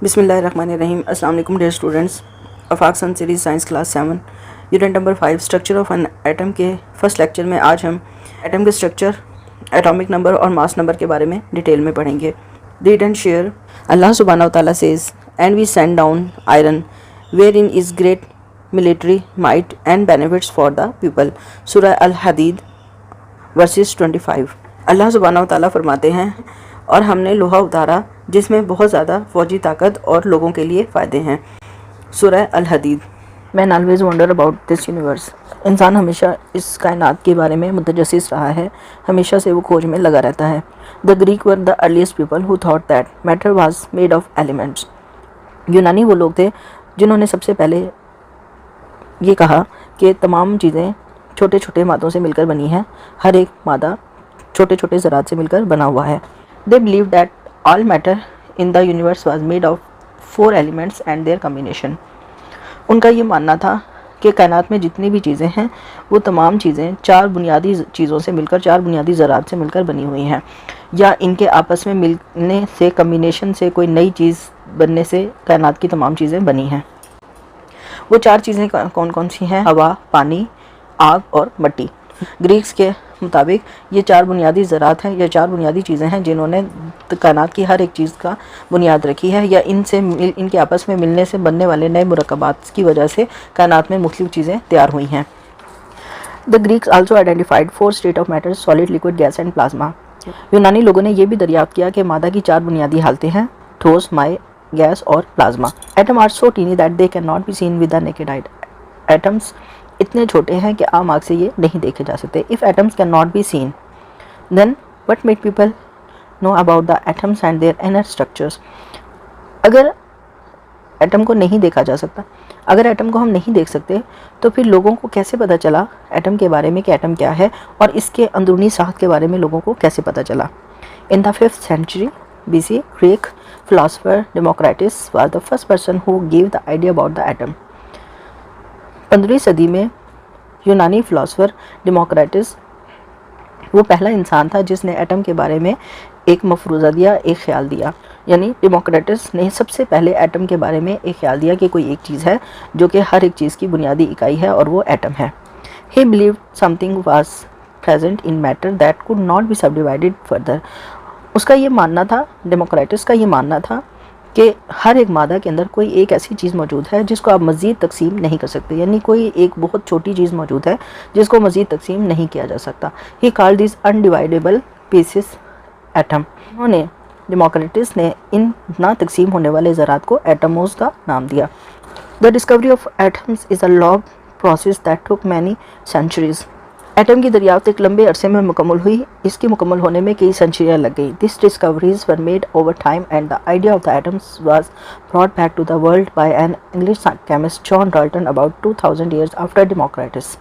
बिस्मिल्लाहिर्रहमानिर्रहीम। अस्सलाम वालेकुम dear students. Afaq sun series science class 7 unit number 5 structure of an atom के फर्स्ट लेक्चर में आज हम एटम के स्ट्रक्चर, एटॉमिक नंबर और मास नंबर के बारे में डिटेल में पढ़ेंगे। Read and share. अल्लाह सुब्हानहू व तआला says, and we sent down iron wherein is great military might and benefits for the people. सूरह अल हदीद वर्सेस 25। अल्लाह सुब्हानहू व तआला फरमाते हैं, और हमने लोहा उतारा जिसमें बहुत ज़्यादा फौजी ताकत और लोगों के लिए फ़ायदे हैं। सूरह अल हदीद। Man always wonder about this universe. इंसान हमेशा इस कायनात के बारे में मुतजस्सिस रहा है, हमेशा से वो खोज में लगा रहता है। The Greek were the earliest people who thought that matter was made of elements. यूनानी वो लोग थे जिन्होंने सबसे पहले ये कहा कि तमाम चीज़ें छोटे छोटे मादों से मिलकर बनी हैं, हर एक मादा छोटे छोटे ज़रात से मिलकर बना हुआ है। They believed that all matter in the universe was made of 4 elements and their combination. उनका ये मानना था कि कायनात में जितनी भी चीज़ें हैं वो तमाम चीज़ें 4 बुनियादी चीज़ों से मिलकर, 4 बुनियादी ज़रात से मिलकर बनी हुई हैं, या इनके आपस में मिलने से, कम्बिनेशन से, कोई नई चीज़ बनने से कायनात की तमाम चीज़ें बनी हैं। वो 4 चीज़ें कौन कौन सी हैं? हवा, पानी, आग और मिट्टी। ग्रीक्स के मुताबिक ये 4 बुनियादी ज़रात हैं, या 4 बुनियादी चीज़ें हैं जिन्होंने कायनात की हर एक चीज़ का बुनियाद रखी है, या इनके आपस में मिलने से बनने वाले नए मुरक्कबात की वजह से कायनात में मुख्तलिफ चीज़ें तैयार हुई हैं। The Greeks also identified 4 state of matter, solid, liquid, gas and plasma. यूनानी लोगों ने यह भी दरियाफ्त किया कि मादा की 4 बुनियादी हालतें हैं, ठोस, माय, गैस और plasma. Atom are so tiny that they can not be seen with the naked eye. Atoms इतने छोटे हैं कि आम आँख से ये नहीं देखे जा सकते। If atoms can not be seen, then what make people know about the atoms and their inner structures. अगर एटम को नहीं देखा जा सकता, अगर एटम को हम नहीं देख सकते, तो फिर लोगों को कैसे पता चला एटम के बारे में कि एटम क्या है, और इसके अंदरूनी साख्त के बारे में लोगों को कैसे पता चला। In the 5th century BC, Greek philosopher Democritus was the first person who give the idea about the atom. 15वीं सदी में यूनानी फिलासफर डेमोक्रिटस वो पहला इंसान था जिसने एटम के बारे में एक मफरूज़ा दिया, एक ख्याल दिया। यानी डेमोक्रिटस ने सबसे पहले एटम के बारे में एक ख्याल दिया कि कोई एक चीज़ है जो कि हर एक चीज़ की बुनियादी इकाई है, और वो एटम है। He believed something was present in matter that could not be subdivided further. उसका ये मानना था, डेमोक्रिटस का ये मानना था कि हर एक मादा के अंदर कोई एक ऐसी चीज़ मौजूद है जिसको आप मज़ीद तकसीम नहीं कर सकते, यानी कोई एक बहुत छोटी चीज़ मौजूद है जिसको मज़ीद तकसीम नहीं किया जा सकता। He called this undividable pieces atom. उन्होंने, डेमोक्रिटस ने इन ना तकसीम होने वाले ज़रात को एटमोस का नाम दिया। The discovery of atoms is a long process that took many centuries. Atom की दरियाफ्त एक लंबे अरसे में मुकम्मल हुई, इसकी मुकम्मल होने में कई सेंचुरियाँ लग गई। This discoveries were made over time and the idea of the atoms was brought back to the world by an English chemist John Dalton about 2000 years after Democritus.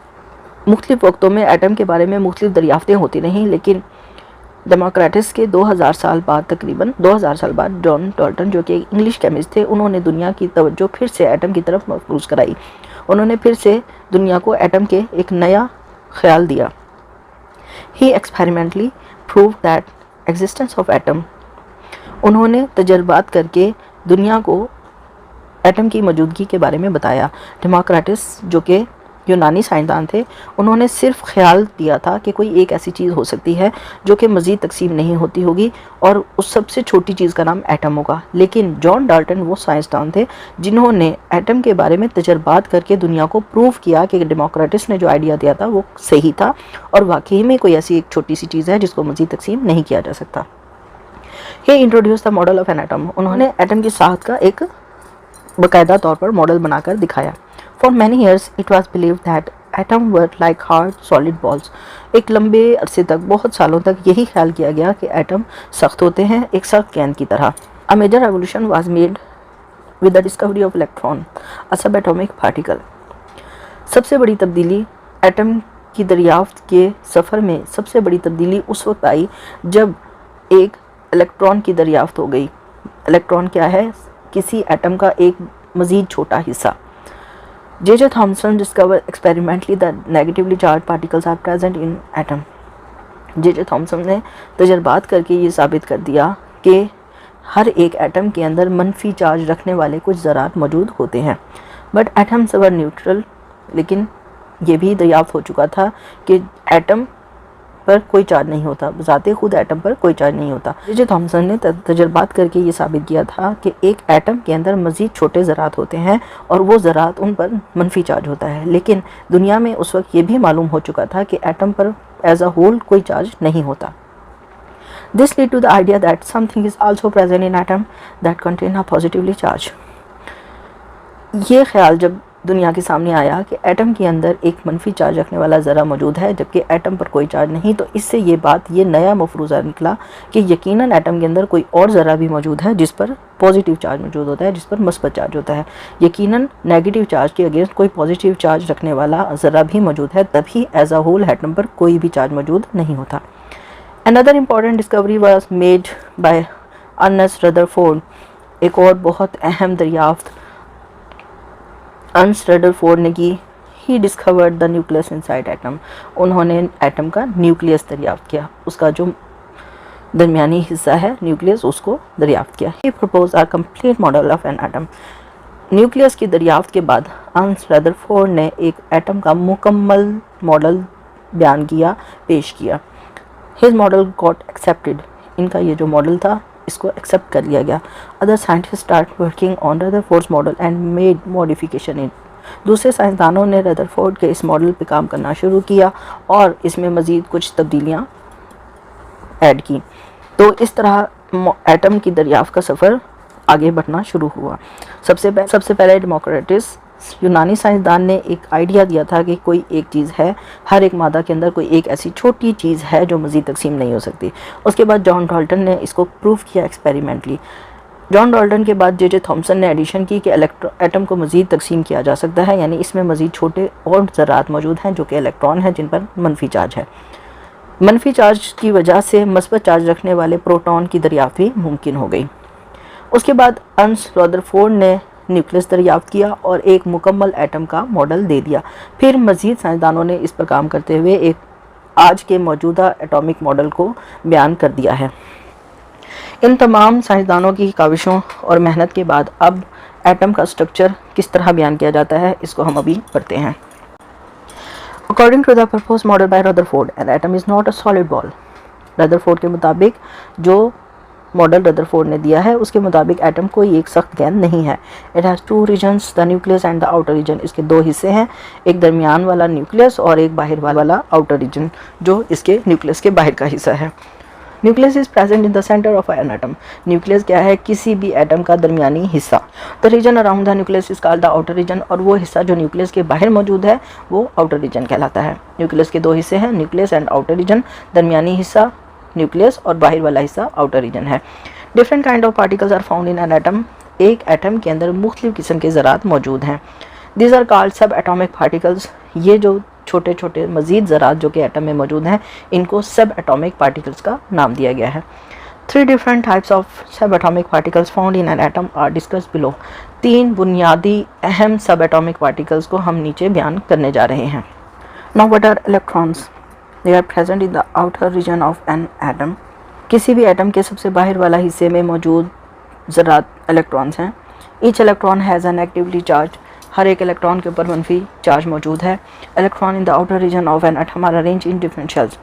मुख्तलिफ वक्तों में एटम के बारे में मुख्तलिफ दरियाफ्तें होती रहीं, लेकिन डेमोक्रिटस के 2000 साल बाद, तकरीबन 2000 साल बाद, जॉन डाल्टन जो कि इंग्लिश केमिस्ट थे, उन्होंने दुनिया की तवज्जो फिर से एटम की तरफ मरकूज़ कराई। उन्होंने फिर से दुनिया को एटम के एक नया ख्याल दिया। He experimentally prove that existence of atom. उन्होंने तजर्बात करके दुनिया को एटम की मौजूदगी के बारे में बताया। डेमोक्रिटस जो कि यूनानी साइंसदान थे, उन्होंने सिर्फ ख्याल दिया था कि कोई एक ऐसी चीज़ हो सकती है जो कि मज़ीद तकसीम नहीं होती होगी, और उस सबसे छोटी चीज़ का नाम एटम होगा। लेकिन जॉन डाल्टन वो साइंसदान थे जिन्होंने एटम के बारे में तजर्बात करके दुनिया को प्रूव किया कि डेमोक्रिटस ने जो आइडिया दिया था वो सही था, और वाकई में कोई ऐसी एक छोटी सी चीज़ है जिसको मज़ीद तकसीम नहीं किया जा सकता। He introduce the model of an atom. उन्होंने एटम की साख्त का एक बाकायदा तौर पर मॉडल बनाकर दिखाया। For many years it was believed that atom were like hard solid balls. एक लंबे अरसे तक, बहुत सालों तक यही ख्याल किया गया कि एटम सख्त होते हैं, एक सख्त गेंद की तरह। A major revolution was made with the discovery of electron, a subatomic particle. सबसे बड़ी तब्दीली एटम की दरियाफ्त के सफ़र में, सबसे बड़ी तब्दीली उस वक्त आई जब एक इलेक्ट्रॉन की दरियाफ्त हो गई। इलेक्ट्रॉन क्या है? किसी एटम का एक मज़ीद छोटा हिस्सा। J.J. Thomson discovered experimentally that negatively charged particles are present in atom. J.J. Thomson ने तजर्बात करके ये साबित कर दिया कि हर एक एटम के अंदर मनफी चार्ज रखने वाले कुछ ज़रात मौजूद होते हैं। बट एटम्स वर न्यूट्रल, लेकिन ये भी दरियाफ्त हो चुका था कि एटम पर कोई चार्ज नहीं होता, ज़ाते खुद एटम पर कोई चार्ज नहीं होता। जे थॉमसन ने तजर्बात करके ये साबित किया था कि एक एटम के अंदर मज़ीद छोटे ज़रात होते हैं और वो ज़रात उन पर मनफी चार्ज होता है। लेकिन दुनिया में उस वक्त ये भी मालूम हो चुका था कि एटम पर एज अ होल कोई चार्ज नहीं होता। This lead to the idea that something is also present in atom that contain a positively charge. ये ख्याल जब दुनिया के सामने आया कि एटम के अंदर एक मनफी चार्ज रखने वाला ज़रा मौजूद है जबकि एटम पर कोई चार्ज नहीं, तो इससे ये नया मफरूज़ा निकला कि यकीनन एटम के अंदर कोई और ज़रा भी मौजूद है जिस पर पॉजिटिव चार्ज मौजूद होता है, जिस पर मस्बत चार्ज होता है। यकीनन नेगेटिव चार्ज के अगेंस्ट कोई पॉजिटिव चार्ज रखने वाला ज़रा भी मौजूद है, तभी एज अ होल एटम पर कोई भी चार्ज मौजूद नहीं होता। Another important discovery was made by Ernest Rutherford. एक और बहुत अहम दरियाफ्त अर्नस्ट रदरफोर्ड ने की। He discovered the nucleus inside atom. उन्होंने एटम का न्यूक्लियस दरियाफ्त किया, उसका जो दरमियानी हिस्सा है न्यूक्लियस, उसको दरियाफ्त किया। He proposed a complete model of an atom. Nucleus की दरियाफ्त के बाद अर्नस्ट रदरफोर्ड ने एक एटम का मुकम्मल मॉडल बयान किया, पेश किया। His model got accepted. इनका ये जो मॉडल था इसको एक्सेप्ट कर लिया गया। Other scientists start working on Rutherford's model and made modification in. दूसरे साइंसदानों ने रदरफोर्ड के इस मॉडल पे काम करना शुरू किया और इसमें मज़ीद कुछ तब्दीलियाँ ऐड की। तो इस तरह एटम की दरियाफ्त का सफ़र आगे बढ़ना शुरू हुआ। सबसे पहले डेमोक्रिटस यूनानी साइंसदान ने एक आइडिया दिया था कि कोई एक चीज़ है, हर एक मादा के अंदर कोई एक ऐसी छोटी चीज़ है जो मज़ीद तकसीम नहीं हो सकती। उसके बाद जॉन डाल्टन ने इसको प्रूव किया एक्सपेरिमेंटली। जॉन डाल्टन के बाद जे थॉमसन ने एडिशन की कि एटम को मज़ीद तकसीम किया जा सकता है, यानी इसमें मज़ीद छोटे और ज़रात मौजूद हैं जो कि इलेक्ट्रॉन हैं जिन पर मनफी चार्ज है। मनफी चार्ज की वजह से मस्बत चार्ज रखने वाले प्रोटॉन की दरियाफ्त भी मुमकिन हो गई। उसके बाद अर्नस्ट रदरफोर्ड ने न्यूक्लियस दरियाफ्त किया और एक मुकम्मल एटम का मॉडल दे दिया। फिर मज़ीद साइंसदानों ने इस पर काम करते हुए एक आज के मौजूदा एटॉमिक मॉडल को बयान कर दिया है। इन तमाम साइंसदानों की काविशों और मेहनत के बाद अब एटम का स्ट्रक्चर किस तरह बयान किया जाता है, इसको हम अभी पढ़ते हैं। According to the proposed model by Rutherford, an atom is not a solid ball. Rutherford के मुताबिक जो मॉडल रदरफोर्ड ने दिया है उसके मुताबिक एटम कोई एक सख्त गेंद नहीं है। It has two regions, the nucleus and the outer region. इसके दो हिस्से हैं, एक दरमियान वाला न्यूक्लियस और एक बाहर वाला आउटर रीजन जो इसके न्यूक्लियस के बाहर का हिस्सा है। Nucleus is present in the centre of an atom. Nucleus क्या है? किसी भी एटम का दरमियानी हिस्सा। The region around the nucleus is called the outer region, और वो हिस्सा जो न्यूक्लियस के बाहर मौजूद है वो आउटर रीजन कहलाता है। न्यूक्लियस के दो हिस्से हैं, न्यूक्लियस एंड आउटर रीजन। दरमियानी हिस्सा न्यूक्लियस और बाहर वाला हिस्सा आउटर रीजन है। Different kind of particles are found in an atom. एक एटम के अंदर मुख्तलिफ किस्म के ज़रात मौजूद हैं। These are called sub atomic particles. ये जो छोटे छोटे मज़ीद ज़रात जो कि एटम में मौजूद हैं इनको सब एटॉमिक पार्टिकल्स का नाम दिया गया है। 3 different types of sub atomic particles found in an atom are discussed below. 3 बुनियादी अहम सब एटॉमिक पार्टिकल्स को हम नीचे बयान करने जा रहे हैं। Now what are electrons? They are present in the outer region of an atom. किसी भी एटम के सबसे बाहर वाला हिस्से में मौजूद ज़रात इलेक्ट्रॉन्स हैं। Each electron has an actively charge. हर एक इलेक्ट्रॉन के ऊपर मनफी चार्ज मौजूद है। Electron in the outer region of an atom are arrange in different shells.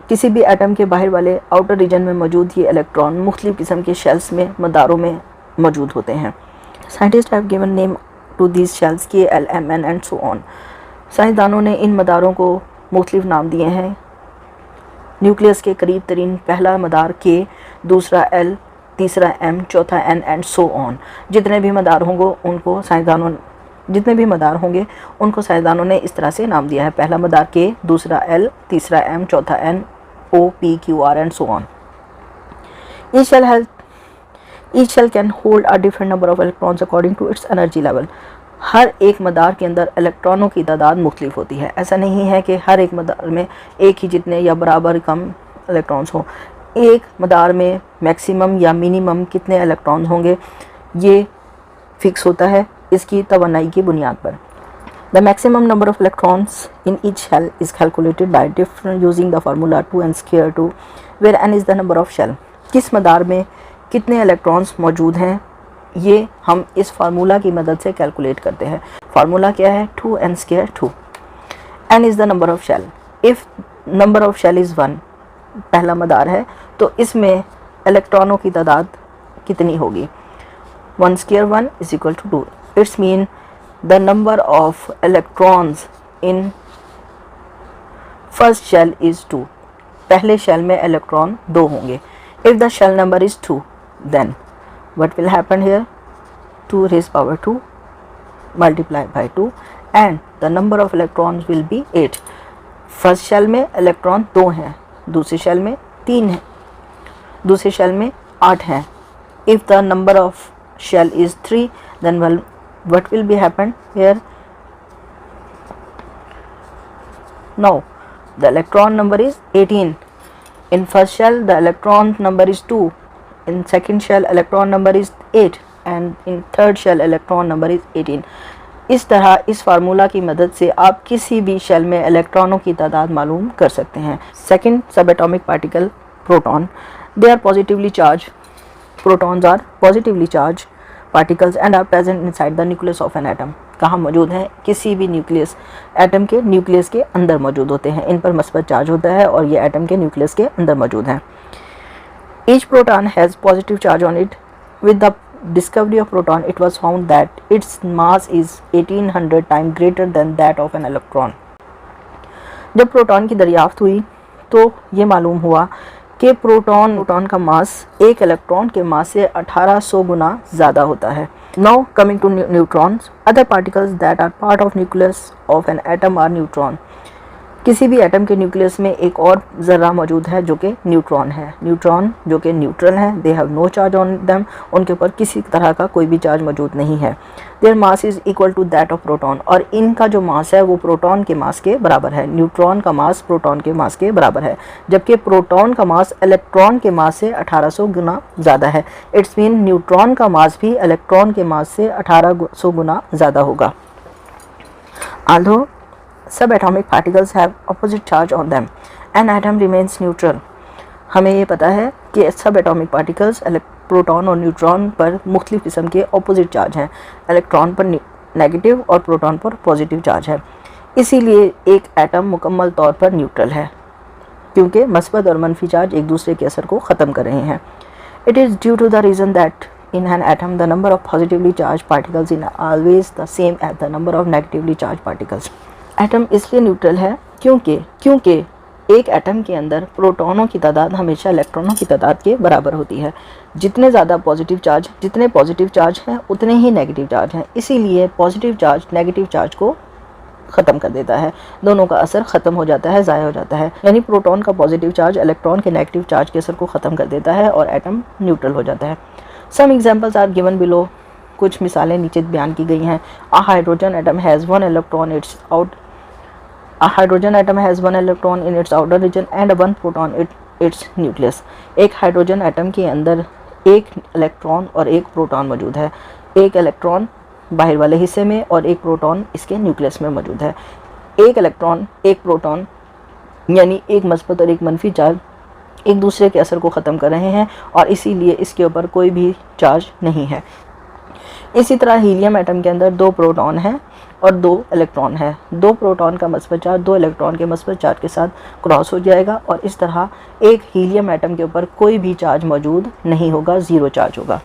किसी भी एटम के बाहर वाले आउटर रीजन में मौजूद ये इलेक्ट्रॉन मुख्तलिफ किस्म के शेल्स में, मदारों में मौजूद होते हैं। Scientist have given name to these shells K L, M, N and so on. साइंसदानों ने इन मदारों को मुख्तलिफ नाम दिए हैं। न्यूक्लियस के करीब तरीन पहला मदार के, दूसरा एल, तीसरा एम, चौथा एन एंड सो ऑन। जितने भी मदार साइंसदानों ने इस तरह से नाम दिया है। पहला मदार के, दूसरा एल, तीसरा एम, चौथा N, O, P, Q, R and so on. Each shell can hold a different number of electrons according to its energy level. हर एक मदार के अंदर इलेक्ट्रॉनों की तादाद मुख्तलिफ होती है। ऐसा नहीं है कि हर एक मदार में एक ही जितने या बराबर कम इलेक्ट्रॉन्स हों। एक मदार में मैक्सिमम या मिनिमम कितने इलेक्ट्रॉन होंगे ये फिक्स होता है इसकी तवानाई की बुनियाद पर। The maximum number of electrons in each shell is calculated by different using the formula 2n² 2 where n is the number of shell. किस मदार में कितने इलेक्ट्रॉन्स मौजूद हैं ये हम इस फार्मूला की मदद से कैलकुलेट करते हैं। फार्मूला क्या है? 2n², 2 n is the number of shell. If number of shell is 1, पहला मदार है, तो इसमें इलेक्ट्रॉनों की तादाद कितनी होगी? 1² 1 is equal to 2। It's mean the number of electrons in first shell is 2। पहले शेल में इलेक्ट्रॉन 2 होंगे। If the shell number is 2, then what will happen here? 2 raised power 2 multiplied by 2 and the number of electrons will be 8. First shell में electron 2 हैं, दूसरी shell में 3 हैं, दूसरी shell में 8 हैं। If the number of shell is 3, then what will be happen here? Now the electron number is 18. In first shell the electron number is 2. In second shell electron number is 8 and in third shell electron number is 18. इस तरह इस formula की मदद से आप किसी भी shell में इलेक्ट्रॉनों की तादाद मालूम कर सकते हैं। Second subatomic particle proton, they are positively charge, protons are positively charge particles and are present inside the nucleus of an atom. कहाँ मौजूद हैं? किसी भी न्यूक्लियस, एटम के न्यूक्लियस के अंदर मौजूद होते हैं। इन पर मस्बत चार्ज होता है और ये एटम के न्यूक्लियस के अंदर मौजूद हैं। Each proton has positive charge on it. With the discovery of proton, it was found that its mass is 1800 times greater than that of an electron. जब प्रोटॉन की दरियाफ्त हुई तो ये मालूम हुआ कि प्रोटॉन का मास एक इलेक्ट्रॉन के मास से 1800 गुना ज़्यादा होता है। Now coming to neutrons, other particles that are part of nucleus of an atom are neutron. किसी भी एटम के न्यूक्लियस में एक और ज़र्रा मौजूद है जो कि न्यूट्रॉन है। न्यूट्रॉन जो कि न्यूट्रल हैं, they have no charge on them, उनके ऊपर किसी तरह का कोई भी चार्ज मौजूद नहीं है। Their mass is equal to that of proton, और इनका जो मास है वो प्रोटॉन के मास के बराबर है। न्यूट्रॉन का मास प्रोटॉन के मास के बराबर है, जबकि प्रोटॉन का मास इलेक्ट्रॉन के मास से 1800 गुना ज़्यादा है। इट्स मीन न्यूट्रॉन का मास भी इलेक्ट्रॉन के मास से 1800 गुना ज़्यादा होगा। Aldous subatomic particles have opposite charge on them, an atom remains neutral. हमें ये पता है कि सब एटॉमिक पार्टिकल्स प्रोटॉन और न्यूट्रॉन पर मुख्तलिफ किस्म के ऑपोजिट चार्ज हैं। इलेक्ट्रॉन पर नेगेटिव और प्रोटॉन पर पॉजिटिव चार्ज है। इसीलिए एक एटम मुकम्मल तौर पर न्यूट्रल है, क्योंकि मस्बत और मनफी चार्ज एक दूसरे के असर को ख़त्म कर रहे हैं। It is due to the reason that in an atom the number of positively charged particles is always the same as the number of negatively charged particles. Atom इसलिए न्यूट्रल है क्योंकि एक एटम के अंदर प्रोटॉनों की तादाद हमेशा इलेक्ट्रॉनों की तादाद के बराबर होती है। जितने पॉजिटिव चार्ज हैं उतने ही नेगेटिव चार्ज हैं। इसीलिए पॉजिटिव चार्ज नेगेटिव चार्ज को ख़त्म कर देता है, दोनों का असर ख़त्म हो जाता है, ज़ाया हो जाता है। यानी प्रोटॉन का पॉजिटिव चार्ज इलेक्ट्रॉन के नेगेटिव चार्ज के असर को ख़त्म कर देता है और एटम न्यूट्रल हो जाता है। Some examples are given below, कुछ मिसालें नीचे बयान की गई हैं। A hydrogen atom has one electron in its outer region and one proton in its nucleus. एक हाइड्रोजन एटम के अंदर एक इलेक्ट्रॉन और एक प्रोटॉन मौजूद है। एक इलेक्ट्रॉन बाहर वाले हिस्से में और एक प्रोटॉन इसके न्यूक्लियस में मौजूद है। एक इलेक्ट्रॉन एक प्रोटॉन यानी एक मस्बत और एक मनफी चार्ज एक दूसरे के असर को ख़त्म कर रहे हैं और इसीलिए इसके ऊपर कोई भी चार्ज नहीं है। इसी तरह हीलियम एटम के अंदर 2 प्रोटॉन हैं और 2 इलेक्ट्रॉन है। 2 प्रोटॉन का मस्बत चार्ज 2 इलेक्ट्रॉन के मस्बत चार्ज के साथ क्रॉस हो जाएगा और इस तरह एक हीलियम एटम के ऊपर कोई भी चार्ज मौजूद नहीं होगा, 0 चार्ज होगा।